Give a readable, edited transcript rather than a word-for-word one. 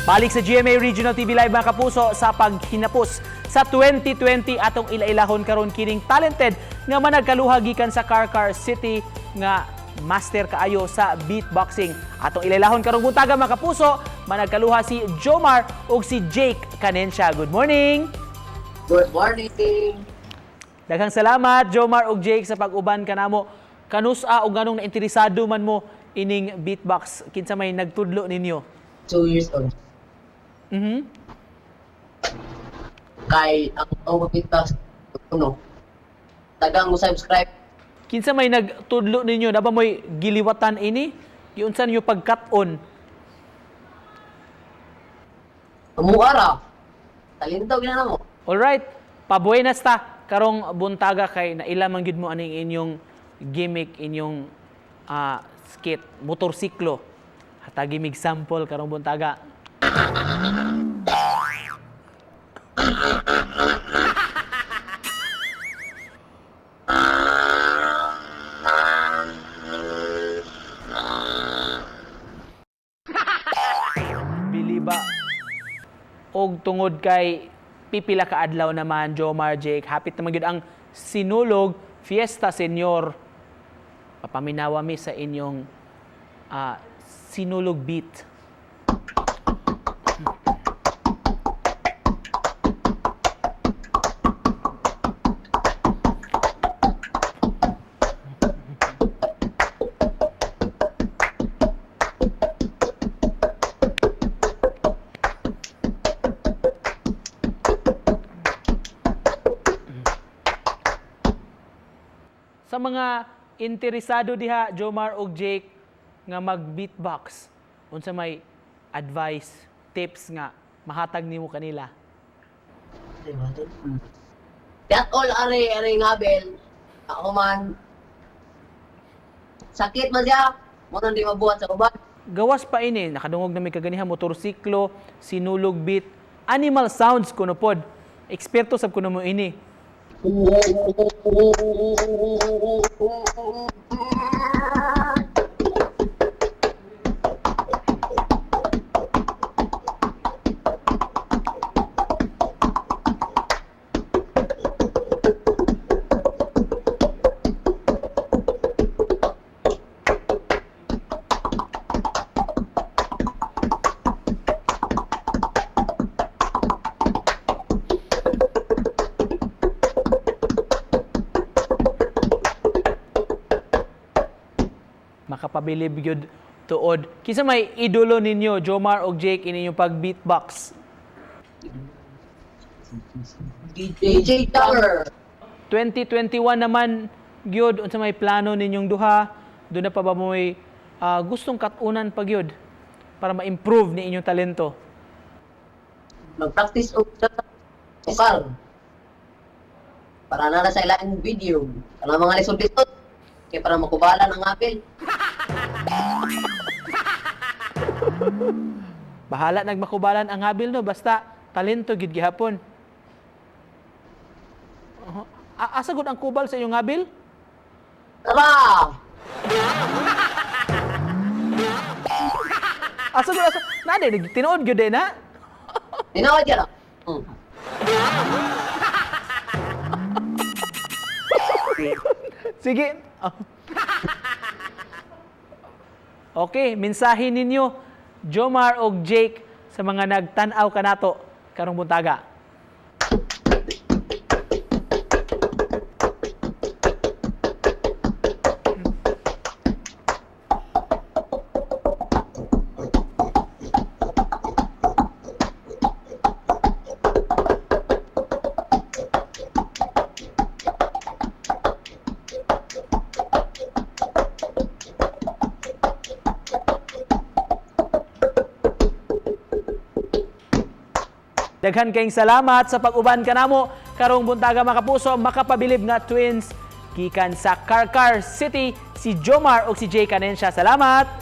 Balik sa GMA Regional TV Live mga kapuso sa paghinapos sa 2020 atong ilailahon karon kining talented nga managkaluha gikan sa Carcar City nga master kaayo sa beatboxing. Atong ilailahon karong buntaga mga kapuso, managkaluha si Jomar ug si Jake Canensya. Good morning. Good morning. Daghang salamat Jomar ug Jake sa pag-uban kanamo. Kanusa ug nganong nainteresado man mo ining beatbox? Kinsa may nagtudlo ninyo? 2 years old. Kay ang beatbox kuno. Tagang mo subscribe. Kinsa may nagtudlo ninyo? Naba mo'y giliwatan ini? Giunsa ninyo pagkat-on? Amuara. Talento gina mo. Alright, pabuenas ta karong buntaga kay naila man gyud mo aning inyong gimmick, inyong skit, motorsiklo. Hatagi mig sample karong buntaga. Biliba og tungod kay pipila ka adlaw naman Jomar, Jake, hapit naman gyud ang Sinulog Fiesta Senior. Papaminawa mi sa inyong Sinulog beat. Sa mga interesado diha, Jomar ug Jake, nga mag-beatbox, unsa may advice, tips nga mahatag nimo kanila? That all are ngabel. Ako man sakit man siya. Mo nang di mabuhat sa uban. Gawas pa ini, nakadungog na may kaganiha motorsiklo, sinulog beat, animal sounds kuno pod. Eksperto sab kuno mo ini. Makapabilib gyud tuod. Kinsa may idolo ninyo, Jomar ug Jake, inyong pag-beatbox? DJ Tower. 2021 naman gyud, unsa may plano ninyong duha? Doon na pa ba mo'y gustong katunan pa gyud para ma-improve ni inyong talento? Mag-practice og vokal. Para na sa ilang video. Kana mga lisod-lisod. Kaya para makubalan ang apel. Bahala nagmakubalan ang habil no, basta talento gid gihapon. Asa gud ang kubal sa inyong habil? Tara! Asa gud asa? Nade tinuod gyud din ha? Tinawad yan. Sige. Okay, mensahe ninyo, Jomar og Jake, sa mga nagtan-aw kanato karong buntaga. Daghan kayong salamat sa pag-uban kanamo karong buntaga mga kapuso. Makapabilib nga twins gikan sa Carcar City, si Jomar ug si Jake Canensya. Salamat.